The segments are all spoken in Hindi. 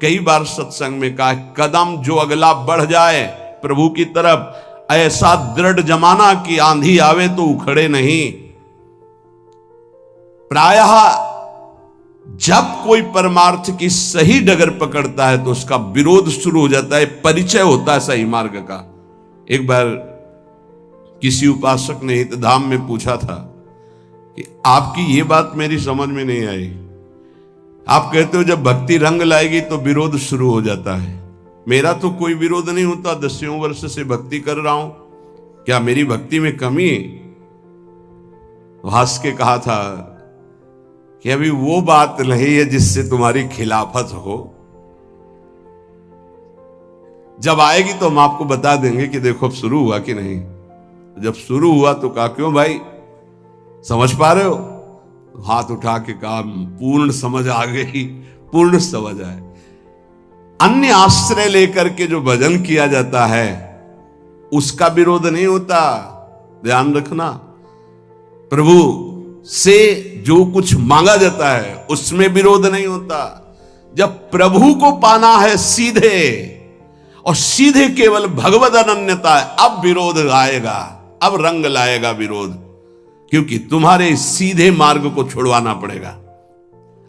कई बार सत्संग में कहा, कदम जो अगला बढ़ जाए प्रभु की तरफ, ऐसा दृढ़ जमाना कि आंधी आवे तो उखड़े नहीं। प्रायः जब कोई परमार्थ की सही डगर पकड़ता है तो उसका विरोध शुरू हो जाता है, परिचय होता है सही मार्ग का। एक बार किसी उपासक ने हितधाम में पूछा था कि आपकी ये बात मेरी समझ में नहीं आई, आप कहते हो जब भक्ति रंग लाएगी तो विरोध शुरू हो जाता है। मेरा तो कोई विरोध नहीं होता, 10 वर्ष से भक्ति कर रहा हूं, क्या मेरी भक्ति में कमी है? हंस के कहा था कि अभी वो बात नहीं है जिससे तुम्हारी खिलाफत हो, जब आएगी तो हम आपको बता देंगे कि देखो अब शुरू हुआ कि नहीं। जब शुरू हुआ तो कहा, क्यों भाई समझ पा रहे हो? तो हाथ उठा के कहा, पूर्ण समझ आ गई, पूर्ण समझ आए। अन्य आश्रय लेकर के जो भजन किया जाता है उसका विरोध नहीं होता, ध्यान रखना। प्रभु से जो कुछ मांगा जाता है उसमें विरोध नहीं होता। जब प्रभु को पाना है सीधे और सीधे केवल भगवद अनन्यता है, अब विरोध आएगा, अब रंग लाएगा विरोध, क्योंकि तुम्हारे सीधे मार्ग को छुड़वाना पड़ेगा।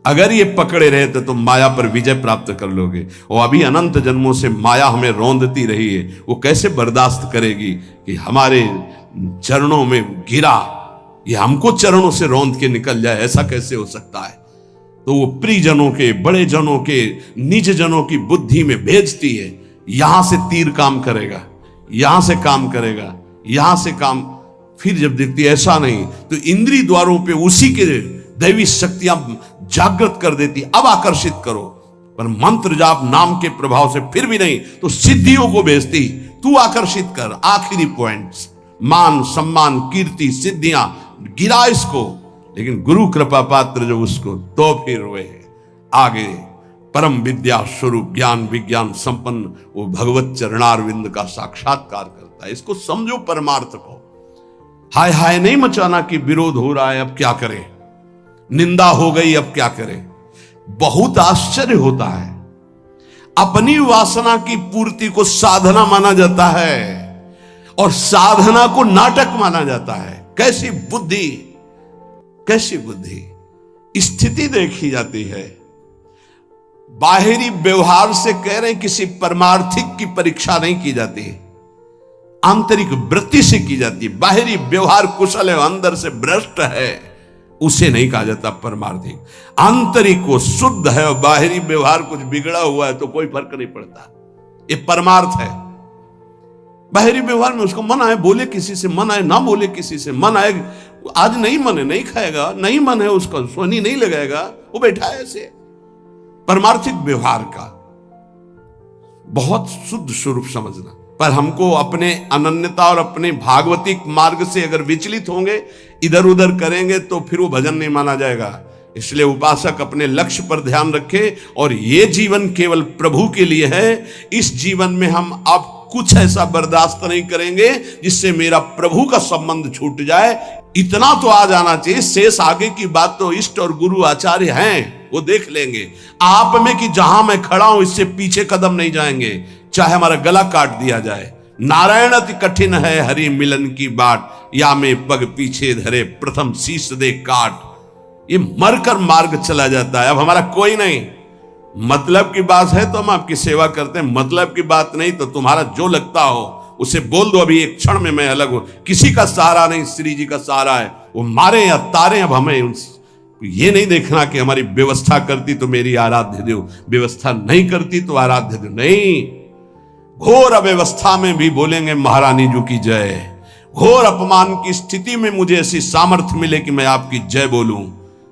अगर ये पकड़े रहे तो तुम माया पर विजय प्राप्त कर लोगे। और अभी अनंत जन्मों से माया हमें रौंदती रही है, वो कैसे बर्दाश्त करेगी कि हमारे चरणों में गिरा, ये हमको चरणों से रौंद के निकल जाए, ऐसा कैसे हो सकता है? तो वो प्रियजनों के, बड़े जनों के, निज जनों की बुद्धि में भेजती है, यहां से तीर काम करेगा, यहां से काम करेगा, यहां से काम। फिर जब देखती है ऐसा नहीं तो इंद्रिय द्वारों पे उसी के दैवी शक्तियां जागृत कर देती, अब आकर्षित करो। पर मंत्र जाप नाम के प्रभाव से फिर भी नहीं तो सिद्धियों को भेजती, तू आकर्षित कर। आखिरी पॉइंट्स, मान सम्मान कीर्ति सिद्धियां, गिरा इसको, लेकिन गुरु कृपा पात्र जो उसको, तो फिर वे आगे परम विद्या स्वरूप ज्ञान विज्ञान संपन्न वो भगवत चरणारविंद का साक्षात्कार करता है। इसको समझो परमार्थ को। हाय हाय नहीं मचाना कि विरोध हो रहा है अब क्या करें, निंदा हो गई अब क्या करें। बहुत आश्चर्य होता है, अपनी वासना की पूर्ति को साधना माना जाता है और साधना को नाटक माना जाता है। कैसी बुद्धि, कैसी बुद्धि। स्थिति देखी जाती है, बाहरी व्यवहार से कह रहे हैं, किसी परमार्थिक की परीक्षा नहीं की जाती, आंतरिक वृत्ति से की जाती है। बाहरी व्यवहार कुशल है, अंदर से भ्रष्ट है, उसे नहीं कहा जाता परमार्थिक। आंतरिक वो शुद्ध है और बाहरी व्यवहार कुछ बिगड़ा हुआ है तो कोई फर्क नहीं पड़ता, ये परमार्थ है। बाहरी व्यवहार में उसको मन आए बोले किसी से, मन आए ना बोले किसी से, मन आए आज नहीं मन है नहीं खाएगा, नहीं मन है उसका सोनी नहीं लगाएगा, वो बैठा है ऐसे। परमार्थिक व्यवहार का बहुत शुद्ध स्वरूप समझना। पर हमको अपने अनन्यता और अपने भागवतिक मार्ग से अगर विचलित होंगे, इधर उधर करेंगे तो फिर वो भजन नहीं माना जाएगा। इसलिए उपासक अपने लक्ष्य पर ध्यान रखे और ये जीवन केवल प्रभु के लिए है। इस जीवन में हम अब कुछ ऐसा बर्दाश्त नहीं करेंगे जिससे मेरा प्रभु का संबंध छूट जाए। इतना तो आ जाना चाहिए, शेष आगे की बात तो इष्ट और गुरु आचार्य हैं, वो देख लेंगे। आप में कि जहां मैं खड़ा हूं इससे पीछे कदम नहीं जाएंगे, चाहे हमारा गला काट दिया जाए। नारायण अति कठिन है हरि मिलन की बाट, या में पग पीछे धरे प्रथम शीश दे काट। ये मरकर मार्ग चला जाता है। अब हमारा कोई नहीं, मतलब की बात है तो हम आपकी सेवा करते हैं, मतलब की बात नहीं तो तुम्हारा जो लगता हो उसे बोल दो, अभी एक क्षण में मैं अलग हूं। किसी का सहारा नहीं, श्री जी का सहारा है। वो मारे या तारे, अब हमें ये नहीं देखना कि हमारी व्यवस्था करती तो मेरी आराध्य देव, व्यवस्था नहीं करती तो आराध्य देव नहीं। घोर अव्यवस्था में भी बोलेंगे महारानी जी की जय। घोर अपमान की स्थिति में मुझे ऐसी सामर्थ्य मिले कि मैं आपकी जय बोलूं।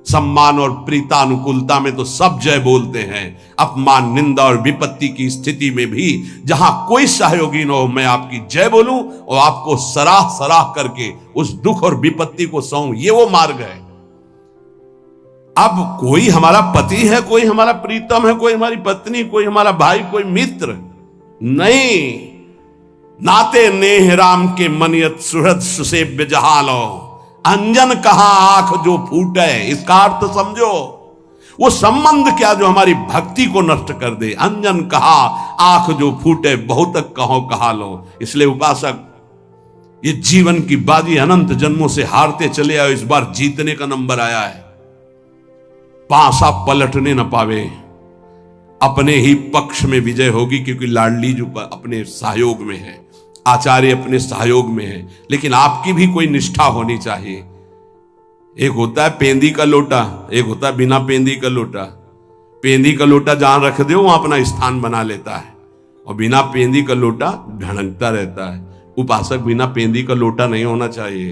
सम्मान और प्रीतानुकूलता में तो सब जय बोलते हैं। अपमान निंदा और विपत्ति की स्थिति में भी जहां कोई सहयोगी न हो, मैं आपकी जय बोलूं और आपको सराह सराह करके उस दुख और विपत्ति को सहूं। ये वो मार्ग है। अब कोई हमारा पति है, कोई हमारा प्रीतम है, कोई हमारी पत्नी, कोई हमारा भाई, कोई मित्र नहीं। नाते नेह राम के मनियत सुहृद सुसेव्य जहालो, अंजन कहां आंख जो फूटे। इसका अर्थ समझो, वो संबंध क्या जो हमारी भक्ति को नष्ट कर दे। अंजन कहा आंख जो फूटे बहुत कहो कहा लो। इसलिए उपासक, ये जीवन की बाजी अनंत जन्मों से हारते चले आए, इस बार जीतने का नंबर आया है। पासा पलटने न पावे, अपने ही पक्ष में विजय होगी, क्योंकि लाडली जो अपने सहयोग में है, आचार्य अपने सहयोग में है। लेकिन आपकी भी कोई निष्ठा होनी चाहिए। एक होता है पेंदी का लोटा, एक होता है बिना पेंदी का लोटा। पेंदी का लोटा जहां रख दो वहां अपना स्थान बना लेता है, और बिना पेंदी का लोटा ढड़कता रहता है। उपासक बिना पेंदी का लोटा नहीं होना चाहिए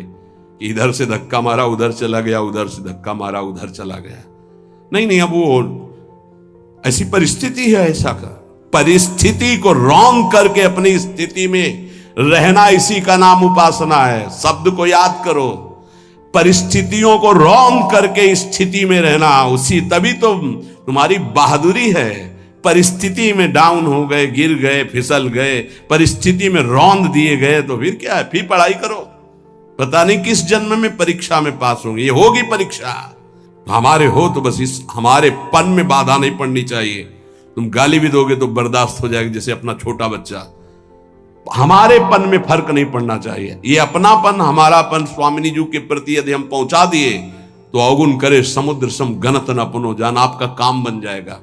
कि इधर से धक्का मारा उधर चला गया, उधर से धक्का मारा उधर चला गया। नहीं, अब वो ऐसी परिस्थिति है। ऐसा का परिस्थिति को रॉन्ग करके अपनी स्थिति में रहना, इसी का नाम उपासना है। शब्द को याद करो, परिस्थितियों को रॉन्ग करके स्थिति में रहना, उसी तभी तो तुम्हारी बहादुरी है। परिस्थिति में डाउन हो गए, गिर गए, फिसल गए, परिस्थिति में रौंद दिए गए, तो फिर क्या है? फिर पढ़ाई करो, पता नहीं किस जन्म में परीक्षा में पास होंगे। ये होगी परीक्षा, हमारे हो तो बस इस हमारे पन में बाधा नहीं पड़नी चाहिए। तुम गाली भी दोगे तो बर्दाश्त हो जाएगी, जैसे अपना छोटा बच्चा। हमारे पन में फर्क नहीं पड़ना चाहिए। ये अपनापन, हमारापन स्वामिनी जी के प्रति यदि हम पहुंचा दिए तो अवगुण करे समुद्र सम गणत न अपनो जान, आपका काम बन जाएगा।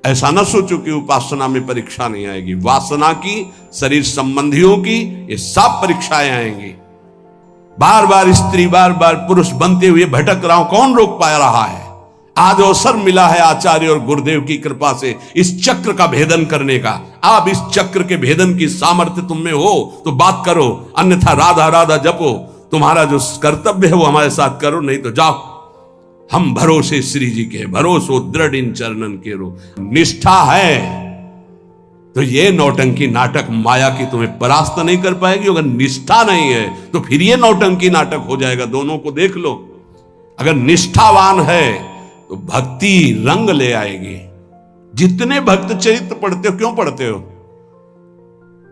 ऐसा न सोचो कि उपासना में परीक्षा नहीं आएगी। वासना की, शरीर संबंधियों की, ये सब परीक्षाएं आएंगी। बार बार स्त्री, बार बार पुरुष बनते हुए भटक रहा हूं, कौन रोक पा रहा है? आज अवसर मिला है आचार्य और गुरुदेव की कृपा से इस चक्र का भेदन करने का। आप इस चक्र के भेदन की सामर्थ्य तुम में हो तो बात करो, अन्यथा राधा राधा जपो। तुम्हारा जो कर्तव्य है वो हमारे साथ करो, नहीं तो जाओ। हम भरोसे श्री जी के, भरोसो दृढ़ इन चरणन के रो। निष्ठा है तो ये नौटंकी नाटक माया की तुम्हें परास्त नहीं कर पाएगी। अगर निष्ठा नहीं है तो फिर ये नौटंकी नाटक हो जाएगा। दोनों को देख लो। अगर निष्ठावान है तो भक्ति रंग ले आएगी। जितने भक्त चरित्र पढ़ते हो, क्यों पढ़ते हो?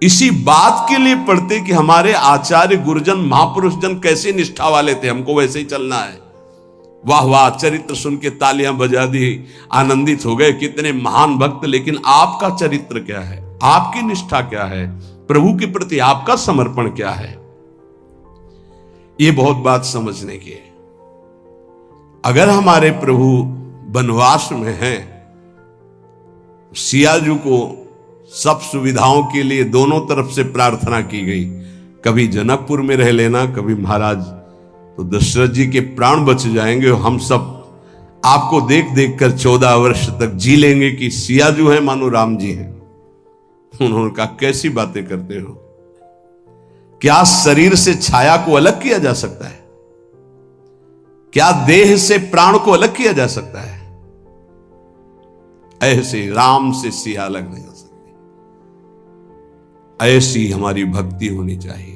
इसी बात के लिए पढ़ते कि हमारे आचार्य गुरुजन महापुरुष जन कैसे निष्ठा वाले थे, हमको वैसे ही चलना है। वाह वाह, चरित्र सुन के तालियां बजा दी, आनंदित हो गए, कितने महान भक्त। लेकिन आपका चरित्र क्या है? आपकी निष्ठा क्या है? प्रभु के प्रति आपका समर्पण क्या है? ये बहुत बात समझने की है। अगर हमारे प्रभु वनवास में हैं, सियाजू को सब सुविधाओं के लिए दोनों तरफ से प्रार्थना की गई। कभी जनकपुर में रह लेना, कभी महाराज, तो दशरथ जी के प्राण बच जाएंगे। हम सब आपको देख देख कर 14 वर्ष तक जी लेंगे कि सियाजू है मानो राम जी हैं। उन्होंने कहा कैसी बातें करते हो? क्या शरीर से छाया को अलग किया जा सकता है? क्या देह से प्राण को अलग किया जा सकता है? ऐसे राम से सिया अलग नहीं हो सकती। ऐसी हमारी भक्ति होनी चाहिए।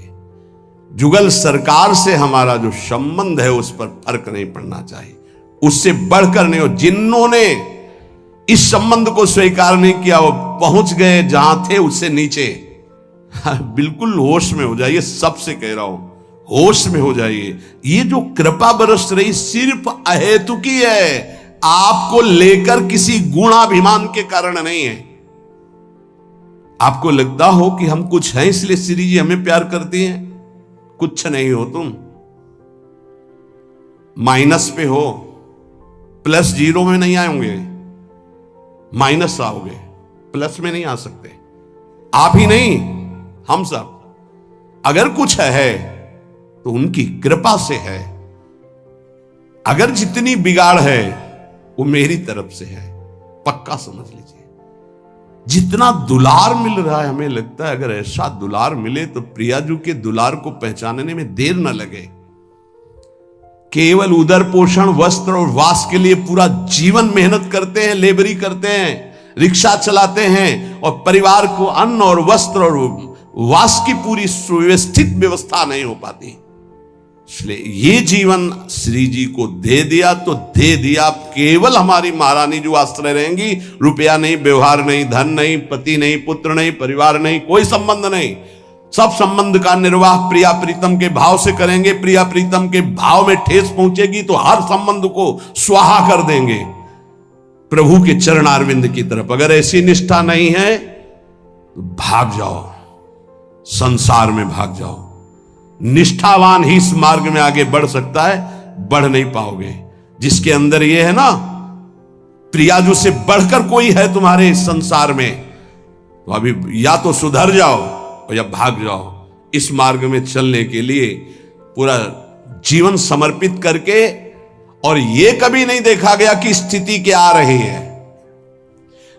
जुगल सरकार से हमारा जो संबंध है उस पर फर्क नहीं पड़ना चाहिए, उससे बढ़कर नहीं हो। जिन्होंने इस संबंध को स्वीकार नहीं किया वो पहुंच गए जहां थे उससे नीचे। बिल्कुल होश में हो जाइए, सबसे कह रहा हूं, होश में हो जाइए। ये जो कृपा बरस रही सिर्फ अहेतुकी है, आपको लेकर किसी गुणाभिमान के कारण नहीं है। आपको लगता हो कि हम कुछ हैं इसलिए श्री जी हमें प्यार करती हैं, कुछ नहीं हो। तुम माइनस पे हो, प्लस जीरो में नहीं आएंगे, माइनस आओगे, प्लस में नहीं आ सकते। आप ही नहीं, हम सब। अगर कुछ है तो उनकी कृपा से है। अगर जितनी बिगाड़ है वो मेरी तरफ से है, पक्का समझ लीजिए। जितना दुलार मिल रहा है, हमें लगता है अगर ऐसा दुलार मिले तो प्रियाजू के दुलार को पहचानने में देर न लगे। केवल उदर पोषण, वस्त्र और वास के लिए पूरा जीवन मेहनत करते हैं, लेबरी करते हैं, रिक्शा चलाते हैं, और परिवार को अन्न और वस्त्र और वास की पूरी सुव्यवस्थित व्यवस्था नहीं हो पाती। इसलिए ये जीवन श्री जी को दे दिया तो दे दिया। केवल हमारी महारानी जो आश्रय रहेंगी, रुपया नहीं, व्यवहार नहीं, धन नहीं, पति नहीं, पुत्र नहीं, परिवार नहीं, कोई संबंध नहीं। सब संबंध का निर्वाह प्रिया प्रीतम के भाव से करेंगे। प्रिया प्रीतम के भाव में ठेस पहुंचेगी तो हर संबंध को स्वाहा कर देंगे। प्रभु के चरणारविंद की तरफ। अगर ऐसी निष्ठा नहीं है तो भाग जाओ, संसार में भाग जाओ। निष्ठावान ही इस मार्ग में आगे बढ़ सकता है, बढ़ नहीं पाओगे। जिसके अंदर ये है ना, प्रियाजू से बढ़कर कोई है तुम्हारे इस संसार में, तो अभी या तो सुधर जाओ या भाग जाओ। इस मार्ग में चलने के लिए पूरा जीवन समर्पित करके, और यह कभी नहीं देखा गया कि स्थिति क्या आ रही है।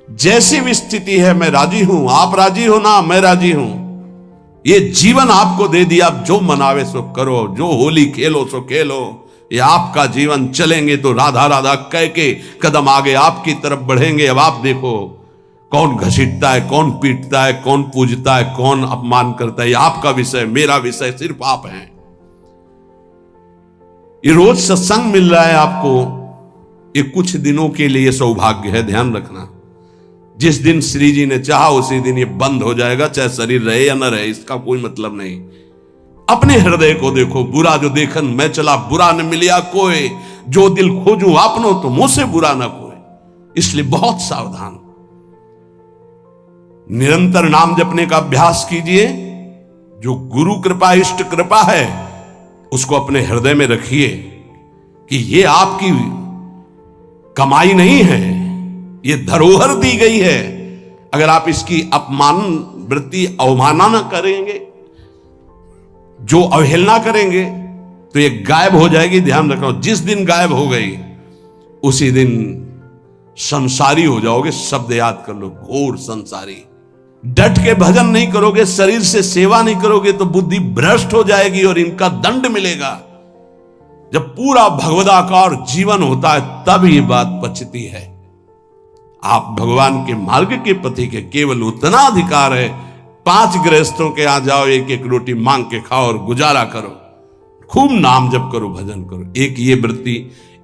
जैसी भी स्थिति है मैं राजी हूं, आप राजी हो ना, मैं राजी हूं। ये जीवन आपको दे दिया, आप जो मनावे सो करो, जो होली खेलो सो खेलो, ये आपका जीवन। चलेंगे तो राधा राधा कह के कदम आगे आपकी तरफ बढ़ेंगे। अब आप देखो कौन घसीटता है, कौन पीटता है, कौन पूजता है, कौन अपमान करता है, ये आपका विषय, मेरा विषय सिर्फ आप हैं। ये रोज सत्संग मिल रहा है आपको, ये कुछ दिनों के लिए सौभाग्य है, ध्यान रखना। जिस दिन श्री जी ने चाहा उसी दिन ये बंद हो जाएगा, चाहे शरीर रहे या न रहे, इसका कोई मतलब नहीं। अपने हृदय को देखो, बुरा जो देखन मैं चला बुरा न मिलिया कोई, जो दिल खोजूं आपनो तो मुझसे बुरा ना कोई। इसलिए बहुत सावधान, निरंतर नाम जपने का अभ्यास कीजिए। जो गुरु कृपा इष्ट कृपा है उसको अपने हृदय में रखिए कि ये आपकी कमाई नहीं है, ये धरोहर दी गई है। अगर आप इसकी अपमान वृत्ति अवमानना करेंगे, जो अवहेलना करेंगे, तो ये गायब हो जाएगी। ध्यान रखना, जिस दिन गायब हो गई उसी दिन संसारी हो जाओगे। शब्द याद कर लो, घोर संसारी। डट के भजन नहीं करोगे, शरीर से सेवा नहीं करोगे तो बुद्धि भ्रष्ट हो जाएगी और इनका दंड मिलेगा। जब पूरा भगवदाकार जीवन होता है तब ये बात पचती है। आप भगवान के मार्ग के पति के केवल उतना अधिकार है, 5 गृहस्थों के यहां जाओ, एक एक रोटी मांग के खाओ और गुजारा करो, खूब नाम जप करो, भजन करो। एक ये वृत्ति।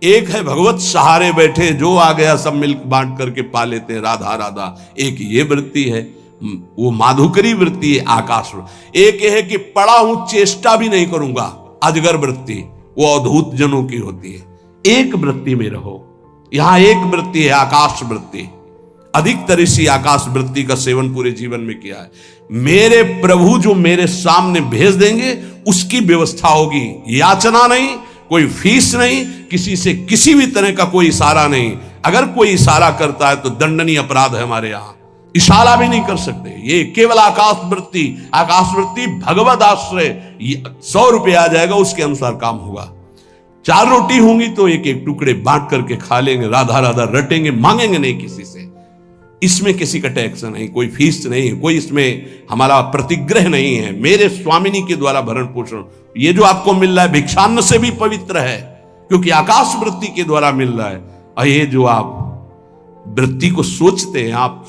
एक है भगवत सहारे बैठे, जो आ गया सब मिल्क बांट करके पा लेते हैं, राधा राधा। एक ये वृत्ति है, वो माधुकरी वृत्ति है, आकाश। एक है कि पड़ा हूं चेष्टा भी नहीं करूंगा, अजगर वृत्ति, वो अद्भुत जनों की होती है। एक वृत्ति में रहो। यहां एक वृत्ति है, आकाश वृत्ति। अधिकतर इसी आकाश वृत्ति का सेवन पूरे जीवन में किया है। मेरे प्रभु जो मेरे सामने भेज देंगे उसकी व्यवस्था होगी। याचना नहीं, कोई फीस नहीं, किसी से किसी भी तरह का कोई इशारा नहीं। अगर कोई इशारा करता है तो दंडनीय अपराध है हमारे यहां। इशारा भी नहीं कर सकते। ये केवल आकाश वृत्ति। आकाश वृत्ति भगवत आश्रय। 100 रुपये आ जाएगा, उसके अनुसार काम होगा। 4 रोटी होंगी तो एक एक टुकड़े बांट करके खा लेंगे, राधा राधा रटेंगे, मांगेंगे नहीं किसी से। इसमें किसी का टैक्स नहीं, कोई फीस नहीं, कोई इसमें हमारा प्रतिग्रह नहीं है। मेरे स्वामिनी के द्वारा भरण पोषण। ये जो आपको मिल रहा है भिक्षान्न से भी पवित्र है, क्योंकि आकाश वृत्ति के द्वारा मिल रहा है। और ये जो आप वृत्ति को सोचते हैं आप,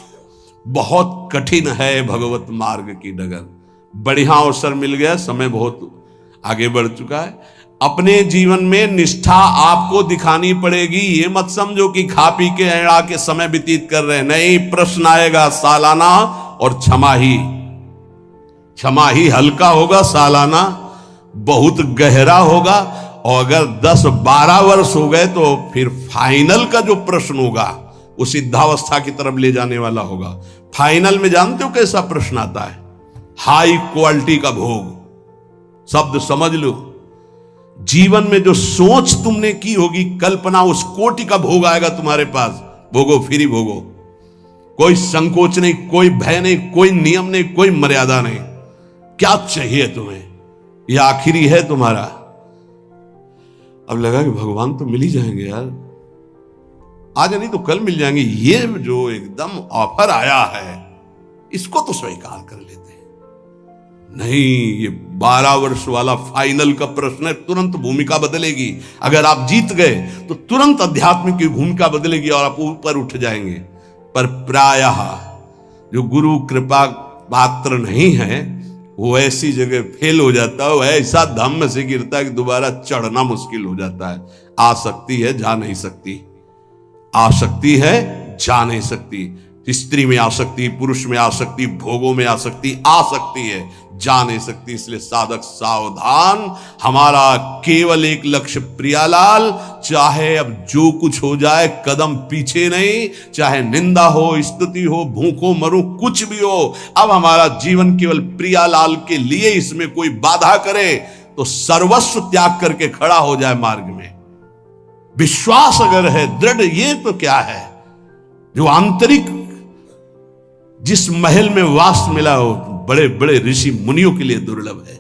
बहुत कठिन है भगवत मार्ग की डगर। बढ़िया अवसर मिल गया, समय बहुत आगे बढ़ चुका है। अपने जीवन में निष्ठा आपको दिखानी पड़ेगी। ये मत समझो कि खा पी के एड़ा के समय व्यतीत कर रहे हैं। नहीं, प्रश्न आएगा सालाना, और क्षमा ही हल्का होगा, सालाना बहुत गहरा होगा। और अगर 10-12 वर्ष हो गए तो फिर फाइनल का जो प्रश्न होगा वो सिद्धावस्था की तरफ ले जाने वाला होगा। फाइनल में जानते हो कैसा प्रश्न आता है? हाई क्वालिटी का भोग। शब्द समझ लो, जीवन में जो सोच तुमने की होगी, कल्पना, उस कोटि का भोग आएगा तुम्हारे पास। भोगो, फिर भोगो। कोई संकोच नहीं, कोई भय नहीं, कोई नियम नहीं, कोई मर्यादा नहीं। क्या चाहिए तुम्हें? यह आखिरी है तुम्हारा। अब लगा कि भगवान तो मिल ही जाएंगे यार, आज नहीं तो कल मिल जाएंगे। ये जो एकदम ऑफर आया है इसको तो स्वीकार कर लेते हैं। नहीं, ये 12 वर्ष वाला फाइनल का प्रश्न है। तुरंत भूमिका बदलेगी। अगर आप जीत गए तो तुरंत अध्यात्म की भूमिका बदलेगी और आप ऊपर उठ जाएंगे। पर प्रायः जो गुरु कृपा पात्र नहीं है वो ऐसी जगह फेल हो जाता है, वो ऐसा धम्म से गिरता है कि दोबारा चढ़ना मुश्किल हो जाता है। आ सकती है, जा नहीं सकती। आ सकती है, जा नहीं सकती। स्त्री में आसक्ति, पुरुष में आसक्ति, भोगों में आसक्ति आ सकती है, जा नहीं सकती। इसलिए साधक सावधान, हमारा केवल एक लक्ष्य प्रियालाल। चाहे अब जो कुछ हो जाए कदम पीछे नहीं, चाहे निंदा हो, स्तुति हो, भूखों मरूं, कुछ भी हो, अब हमारा जीवन केवल प्रियालाल के लिए। इसमें कोई बाधा करे तो सर्वस्व त्याग करके खड़ा हो जाए मार्ग में। विश्वास अगर है दृढ़, ये तो क्या है जो आंतरिक जिस महल में वास मिला हो बड़े बड़े ऋषि मुनियों के लिए दुर्लभ है।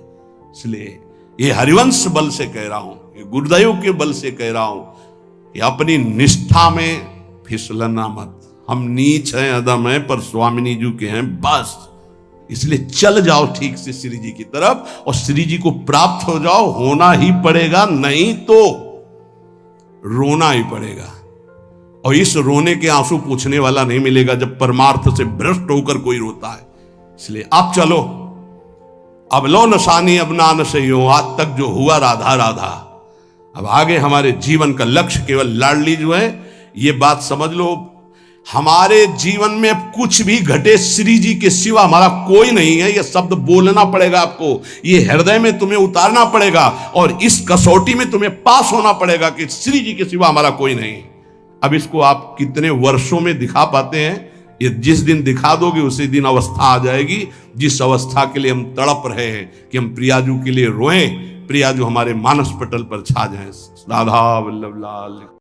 इसलिए ये हरिवंश बल से कह रहा हूं, ये गुरुदेव के बल से कह रहा हूं कि अपनी निष्ठा में फिसलना मत। हम नीच हैं, अदम हैं, पर स्वामिनी जी के हैं बस। इसलिए चल जाओ ठीक से श्री जी की तरफ और श्री जी को प्राप्त हो जाओ। होना ही पड़ेगा, नहीं तो रोना ही पड़ेगा। और इस रोने के आंसू पूछने वाला नहीं मिलेगा जब परमार्थ से भ्रष्ट होकर कोई रोता है। इसलिए अब चलो, अब लो नशानी अब ना नशे हो। आज तक जो हुआ राधा राधा, अब आगे हमारे जीवन का लक्ष्य केवल लाडली जो है, ये बात समझ लो। हमारे जीवन में अब कुछ भी घटे, श्री जी के सिवा हमारा कोई नहीं है। यह शब्द बोलना पड़ेगा आपको, ये हृदय में तुम्हें उतारना पड़ेगा और इस कसौटी में तुम्हें पास होना पड़ेगा कि श्री जी के सिवा हमारा कोई नहीं है। अब इसको आप कितने वर्षों में दिखा पाते हैं? ये जिस दिन दिखा दोगे उसी दिन अवस्था आ जाएगी जिस अवस्था के लिए हम तड़प रहे हैं कि हम प्रियाजू के लिए रोएं, प्रियाजू हमारे मानस पटल पर छा जाएं। राधा वल्लभ लाल।